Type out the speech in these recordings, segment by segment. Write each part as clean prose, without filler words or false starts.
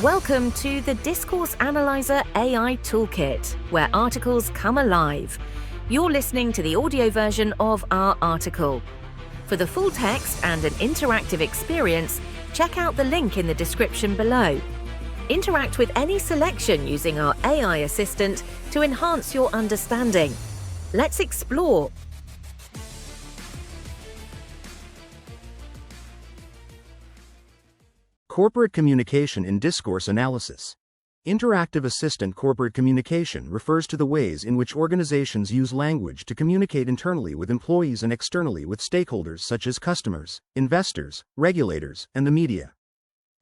Welcome to the Discourse Analyzer AI Toolkit, where articles come alive. You're listening to the audio version of our article. For the full text and an interactive experience, check out the link in the description below. Interact with any selection using our AI assistant to enhance your understanding. Let's explore. Corporate communication in discourse analysis. Interactive assistant corporate communication refers to the ways in which organizations use language to communicate internally with employees and externally with stakeholders such as customers, investors, regulators, and the media.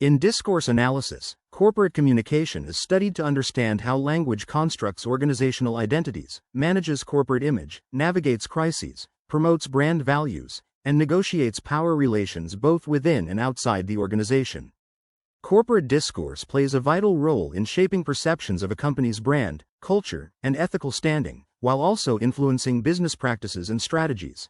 In discourse analysis, corporate communication is studied to understand how language constructs organizational identities, manages corporate image, navigates crises, promotes brand values, and negotiates power relations both within and outside the organization. Corporate discourse plays a vital role in shaping perceptions of a company's brand, culture, and ethical standing, while also influencing business practices and strategies.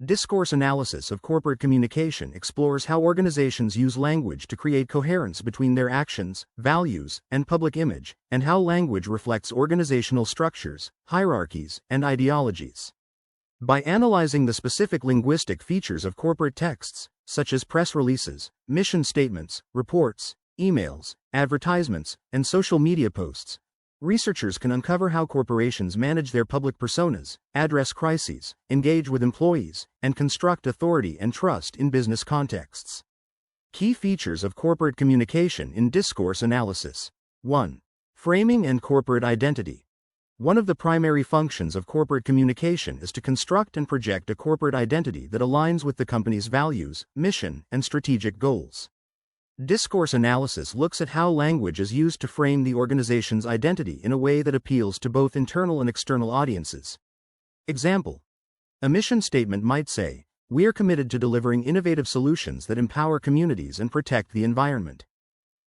Discourse analysis of corporate communication explores how organizations use language to create coherence between their actions, values, and public image, and how language reflects organizational structures, hierarchies, and ideologies. By analyzing the specific linguistic features of corporate texts, such as press releases, mission statements, reports, emails, advertisements, and social media posts, researchers can uncover how corporations manage their public personas, address crises, engage with employees, and construct authority and trust in business contexts. Key features of corporate communication in discourse analysis. 1. Framing and corporate identity. One of the primary functions of corporate communication is to construct and project a corporate identity that aligns with the company's values, mission, and strategic goals. Discourse analysis looks at how language is used to frame the organization's identity in a way that appeals to both internal and external audiences. Example: a mission statement might say, "We are committed to delivering innovative solutions that empower communities and protect the environment."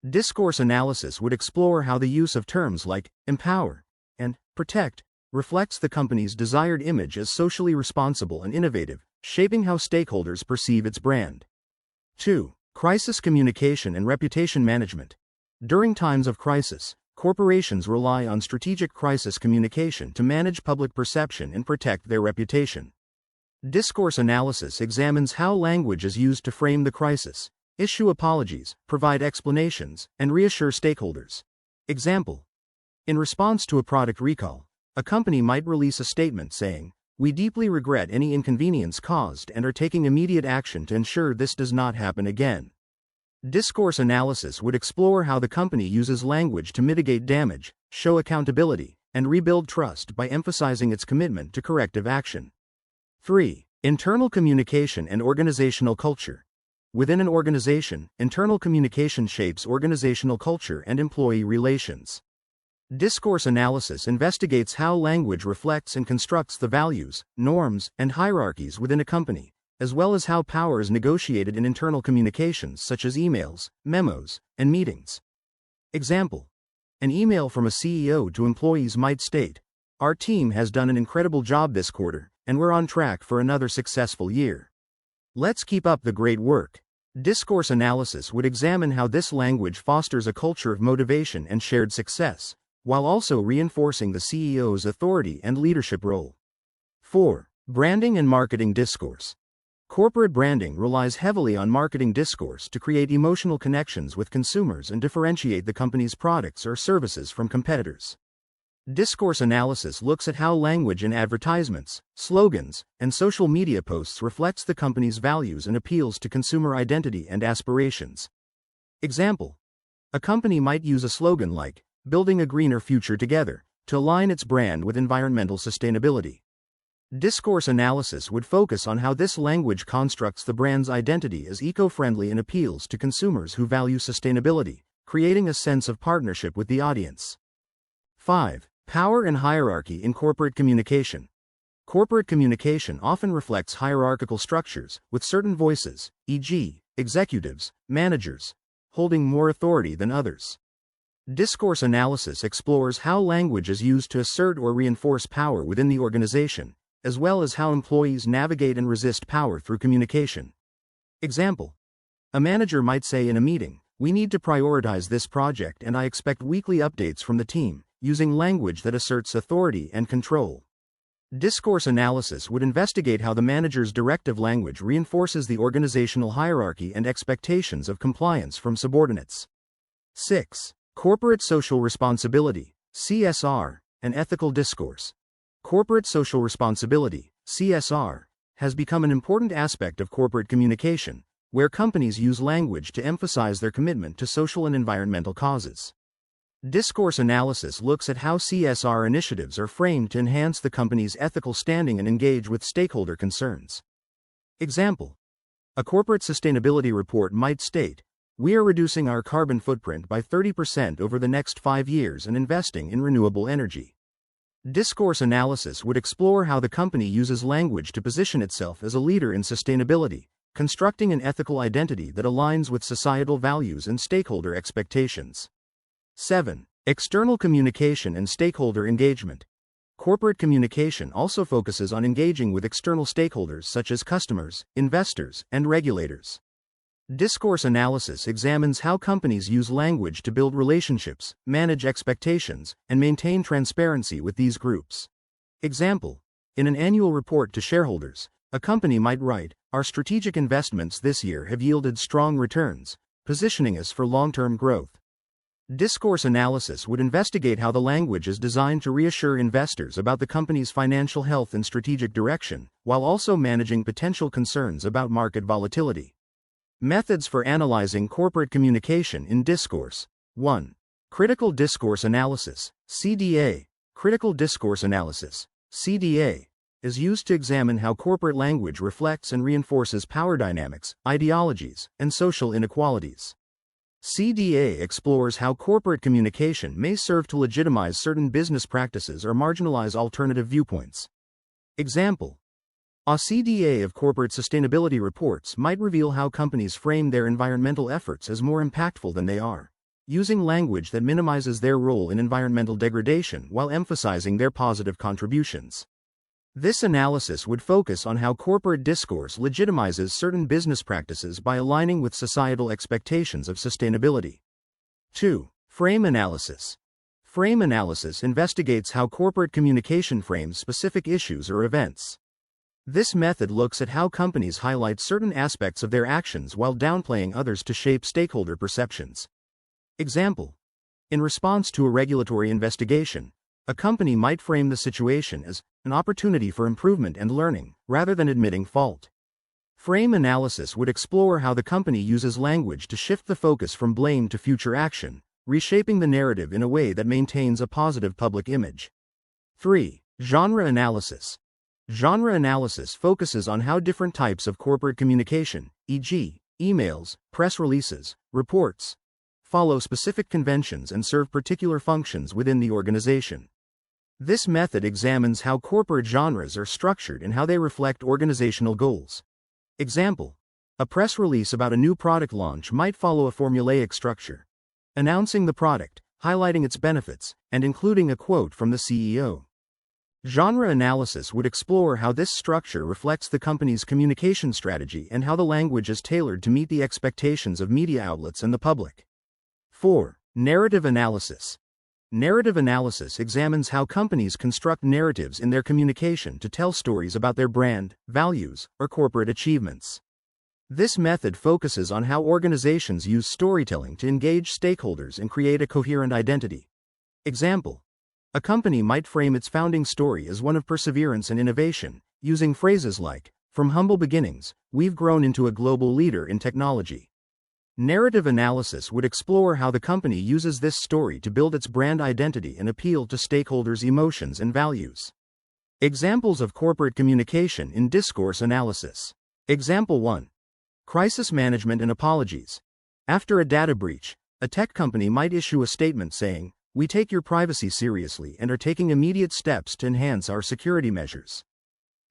Discourse analysis would explore how the use of terms like empower and protect reflects the company's desired image as socially responsible and innovative, shaping how stakeholders perceive its brand. 2. Crisis communication and reputation management. During times of crisis, corporations rely on strategic crisis communication to manage public perception and protect their reputation. Discourse analysis examines how language is used to frame the crisis, issue apologies, provide explanations, and reassure stakeholders. Example: in response to a product recall, a company might release a statement saying, "We deeply regret any inconvenience caused and are taking immediate action to ensure this does not happen again." Discourse analysis would explore how the company uses language to mitigate damage, show accountability, and rebuild trust by emphasizing its commitment to corrective action. 3. Internal communication and organizational culture. Within an organization, internal communication shapes organizational culture and employee relations. Discourse analysis investigates how language reflects and constructs the values, norms, and hierarchies within a company, as well as how power is negotiated in internal communications such as emails, memos, and meetings. Example: an email from a CEO to employees might state, "Our team has done an incredible job this quarter, and we're on track for another successful year. Let's keep up the great work." Discourse analysis would examine how this language fosters a culture of motivation and shared success, while also reinforcing the CEO's authority and leadership role. 4. Branding and marketing discourse. Corporate branding relies heavily on marketing discourse to create emotional connections with consumers and differentiate the company's products or services from competitors. Discourse analysis looks at how language in advertisements, slogans, and social media posts reflects the company's values and appeals to consumer identity and aspirations. Example: a company might use a slogan like, "Building a greener future together," to align its brand with environmental sustainability. Discourse analysis would focus on how this language constructs the brand's identity as eco-friendly and appeals to consumers who value sustainability, creating a sense of partnership with the audience. 5. Power and hierarchy in corporate communication. Corporate communication often reflects hierarchical structures, with certain voices, e.g., executives, managers, holding more authority than others. Discourse analysis explores how language is used to assert or reinforce power within the organization, as well as how employees navigate and resist power through communication. Example: a manager might say in a meeting, We need to prioritize this project and I expect weekly updates from the team, using language that asserts authority and control. Discourse analysis would investigate how the manager's directive language reinforces the organizational hierarchy and expectations of compliance from subordinates. 6. Corporate social responsibility, CSR, and ethical discourse. Corporate social responsibility, CSR, has become an important aspect of corporate communication, where companies use language to emphasize their commitment to social and environmental causes. Discourse analysis looks at how CSR initiatives are framed to enhance the company's ethical standing and engage with stakeholder concerns. Example: a corporate sustainability report might state, "We are reducing our carbon footprint by 30% over the next 5 years and investing in renewable energy." Discourse analysis would explore how the company uses language to position itself as a leader in sustainability, constructing an ethical identity that aligns with societal values and stakeholder expectations. 7. External communication and stakeholder engagement. Corporate communication also focuses on engaging with external stakeholders such as customers, investors, and regulators. Discourse analysis examines how companies use language to build relationships, manage expectations, and maintain transparency with these groups. Example: in an annual report to shareholders, a company might write, "Our strategic investments this year have yielded strong returns, positioning us for long-term growth." Discourse analysis would investigate how the language is designed to reassure investors about the company's financial health and strategic direction, while also managing potential concerns about market volatility. Methods for analyzing corporate communication in discourse. 1. Critical discourse analysis, CDA. Critical discourse analysis, CDA, is used to examine how corporate language reflects and reinforces power dynamics, ideologies, and social inequalities. CDA explores how corporate communication may serve to legitimize certain business practices or marginalize alternative viewpoints. Example: a CDA of corporate sustainability reports might reveal how companies frame their environmental efforts as more impactful than they are, using language that minimizes their role in environmental degradation while emphasizing their positive contributions. This analysis would focus on how corporate discourse legitimizes certain business practices by aligning with societal expectations of sustainability. 2. Frame analysis. Frame analysis investigates how corporate communication frames specific issues or events. This method looks at how companies highlight certain aspects of their actions while downplaying others to shape stakeholder perceptions. Example: in response to a regulatory investigation, a company might frame the situation as an opportunity for improvement and learning, rather than admitting fault. Frame analysis would explore how the company uses language to shift the focus from blame to future action, reshaping the narrative in a way that maintains a positive public image. 3. Genre analysis. Genre analysis focuses on how different types of corporate communication, e.g., emails, press releases, reports, follow specific conventions and serve particular functions within the organization. This method examines how corporate genres are structured and how they reflect organizational goals. Example: a press release about a new product launch might follow a formulaic structure, announcing the product, highlighting its benefits, and including a quote from the CEO. Genre analysis would explore how this structure reflects the company's communication strategy and how the language is tailored to meet the expectations of media outlets and the public. 4. Narrative analysis. Narrative analysis examines how companies construct narratives in their communication to tell stories about their brand, values, or corporate achievements. This method focuses on how organizations use storytelling to engage stakeholders and create a coherent identity. Example: a company might frame its founding story as one of perseverance and innovation, using phrases like, "From humble beginnings, we've grown into a global leader in technology." Narrative analysis would explore how the company uses this story to build its brand identity and appeal to stakeholders' emotions and values. Examples of corporate communication in discourse analysis. Example 1. Crisis management and apologies. After a data breach, a tech company might issue a statement saying, "We take your privacy seriously and are taking immediate steps to enhance our security measures."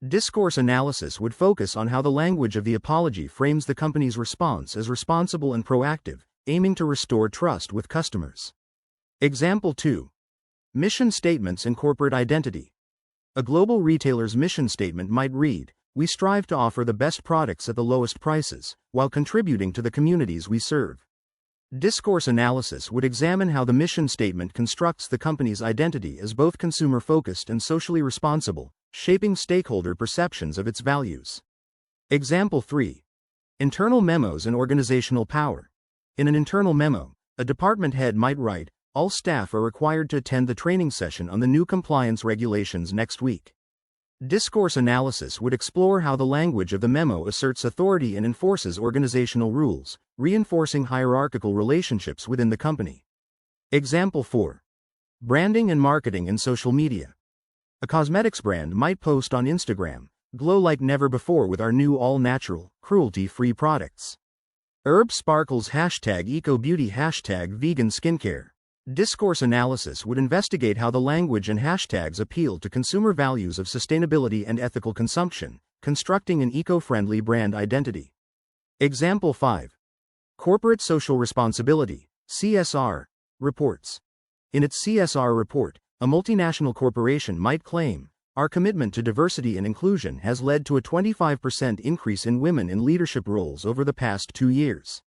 Discourse analysis would focus on how the language of the apology frames the company's response as responsible and proactive, aiming to restore trust with customers. Example 2. Mission statements and corporate identity. A global retailer's mission statement might read, "We strive to offer the best products at the lowest prices, while contributing to the communities we serve." Discourse analysis would examine how the mission statement constructs the company's identity as both consumer-focused and socially responsible, shaping stakeholder perceptions of its values. Example 3. Internal memos and organizational power. In an internal memo, a department head might write, "All staff are required to attend the training session on the new compliance regulations next week." Discourse analysis would explore how the language of the memo asserts authority and enforces organizational rules, reinforcing hierarchical relationships within the company. Example 4. Branding and marketing in social media. A cosmetics brand might post on Instagram, "Glow like never before with our new all-natural, cruelty-free products. Herb sparkles #eco-beauty #vegan skincare." Discourse analysis would investigate how the language and hashtags appeal to consumer values of sustainability and ethical consumption, constructing an eco-friendly brand identity. Example 5. Corporate Social Responsibility (CSR) reports. In its CSR report, a multinational corporation might claim, "Our commitment to diversity and inclusion has led to a 25% increase in women in leadership roles over the past 2 years."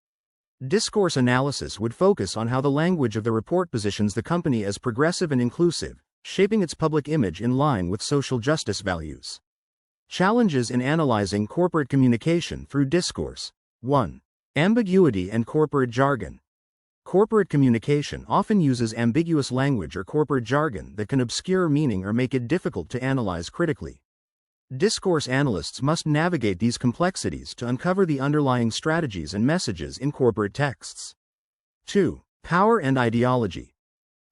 Discourse analysis would focus on how the language of the report positions the company as progressive and inclusive, shaping its public image in line with social justice values. Challenges in analyzing corporate communication through discourse. 1. Ambiguity and corporate jargon. Corporate communication often uses ambiguous language or corporate jargon that can obscure meaning or make it difficult to analyze critically. Discourse analysts must navigate these complexities to uncover the underlying strategies and messages in corporate texts. 2. Power and ideology.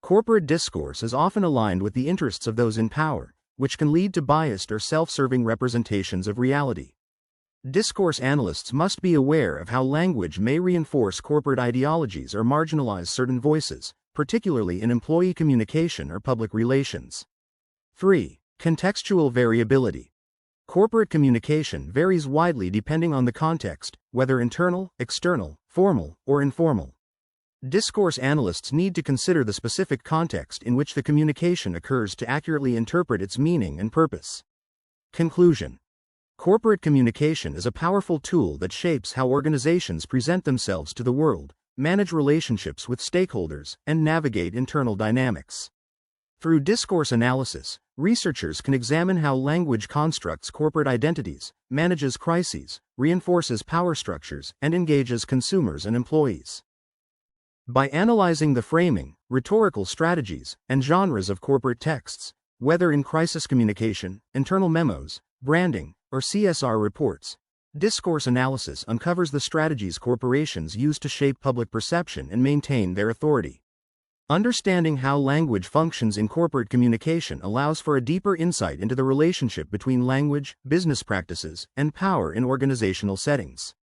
Corporate discourse is often aligned with the interests of those in power, which can lead to biased or self-serving representations of reality. Discourse analysts must be aware of how language may reinforce corporate ideologies or marginalize certain voices, particularly in employee communication or public relations. 3. Contextual variability. Corporate communication varies widely depending on the context, whether internal, external, formal, or informal. Discourse analysts need to consider the specific context in which the communication occurs to accurately interpret its meaning and purpose. Conclusion. Corporate communication is a powerful tool that shapes how organizations present themselves to the world, manage relationships with stakeholders, and navigate internal dynamics. Through discourse analysis, researchers can examine how language constructs corporate identities, manages crises, reinforces power structures, and engages consumers and employees. By analyzing the framing, rhetorical strategies, and genres of corporate texts, whether in crisis communication, internal memos, branding, or CSR reports, discourse analysis uncovers the strategies corporations use to shape public perception and maintain their authority. Understanding how language functions in corporate communication allows for a deeper insight into the relationship between language, business practices, and power in organizational settings.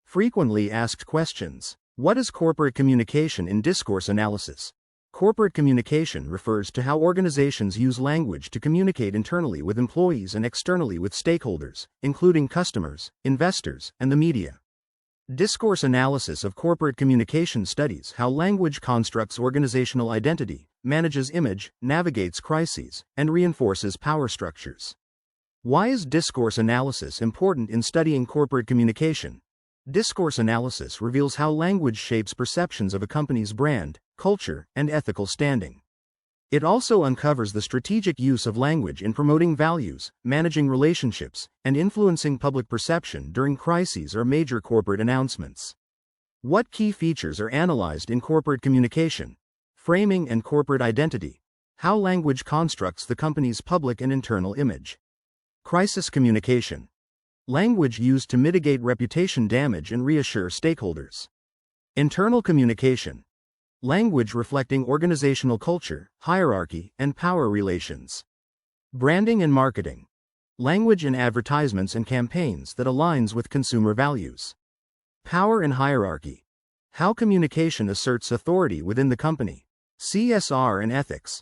Frequently asked questions. What is corporate communication in discourse analysis? Corporate communication refers to how organizations use language to communicate internally with employees and externally with stakeholders, including customers, investors, and the media. Discourse analysis of corporate communication studies how language constructs organizational identity, manages image, navigates crises, and reinforces power structures. Why is discourse analysis important in studying corporate communication? Discourse analysis reveals how language shapes perceptions of a company's brand, culture, and ethical standing. It also uncovers the strategic use of language in promoting values, managing relationships, and influencing public perception during crises or major corporate announcements. What key features are analyzed in corporate communication? Framing and corporate identity. How language constructs the company's public and internal image. Crisis communication. Language used to mitigate reputation damage and reassure stakeholders. Internal communication. Language reflecting organizational culture, hierarchy, and power relations. Branding and marketing. Language in advertisements and campaigns that aligns with consumer values. Power and hierarchy. How communication asserts authority within the company. CSR and ethics.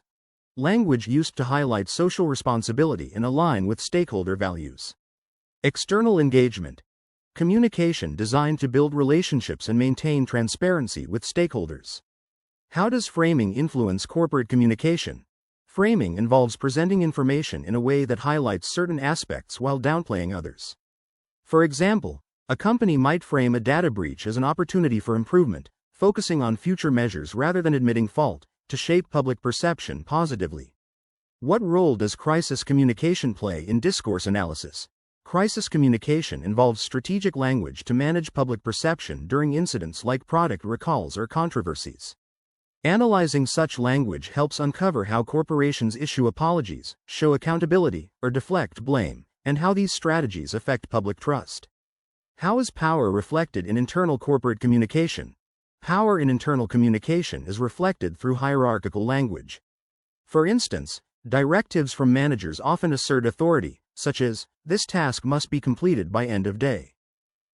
Language used to highlight social responsibility and align with stakeholder values. External engagement. Communication designed to build relationships and maintain transparency with stakeholders. How does framing influence corporate communication? Framing involves presenting information in a way that highlights certain aspects while downplaying others. For example, a company might frame a data breach as an opportunity for improvement, focusing on future measures rather than admitting fault, to shape public perception positively. What role does crisis communication play in discourse analysis? Crisis communication involves strategic language to manage public perception during incidents like product recalls or controversies. Analyzing such language helps uncover how corporations issue apologies, show accountability, or deflect blame, and how these strategies affect public trust. How is power reflected in internal corporate communication? Power in internal communication is reflected through hierarchical language. For instance, directives from managers often assert authority, such as, "This task must be completed by end of day."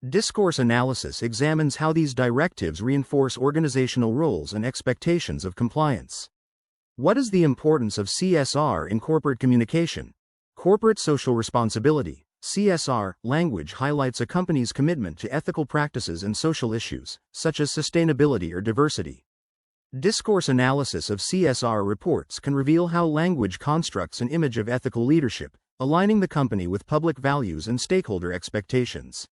Discourse analysis examines how these directives reinforce organizational roles and expectations of compliance. What is the importance of CSR in corporate communication? Corporate social responsibility, CSR, language highlights a company's commitment to ethical practices and social issues, such as sustainability or diversity. Discourse analysis of CSR reports can reveal how language constructs an image of ethical leadership, aligning the company with public values and stakeholder expectations.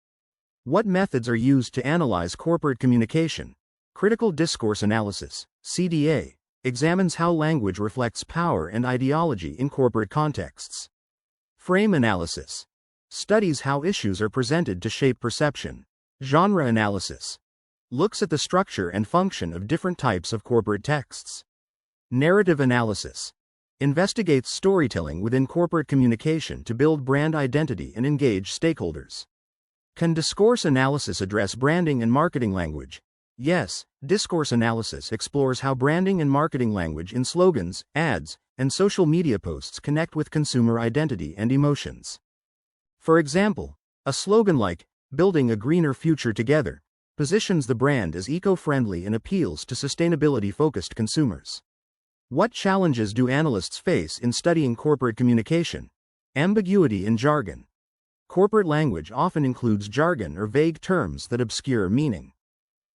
What methods are used to analyze corporate communication? Critical discourse analysis, CDA, examines how language reflects power and ideology in corporate contexts. Frame analysis studies how issues are presented to shape perception. Genre analysis looks at the structure and function of different types of corporate texts. Narrative analysis investigates storytelling within corporate communication to build brand identity and engage stakeholders. Can discourse analysis address branding and marketing language? Yes, discourse analysis explores how branding and marketing language in slogans, ads, and social media posts connect with consumer identity and emotions. For example, a slogan like, "Building a greener future together," positions the brand as eco-friendly and appeals to sustainability-focused consumers. What challenges do analysts face in studying corporate communication? Ambiguity in jargon. Corporate language often includes jargon or vague terms that obscure meaning.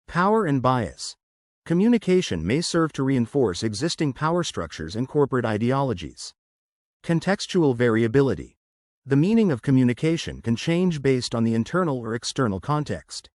Power and bias. Communication may serve to reinforce existing power structures and corporate ideologies. Contextual variability. The meaning of communication can change based on the internal or external context.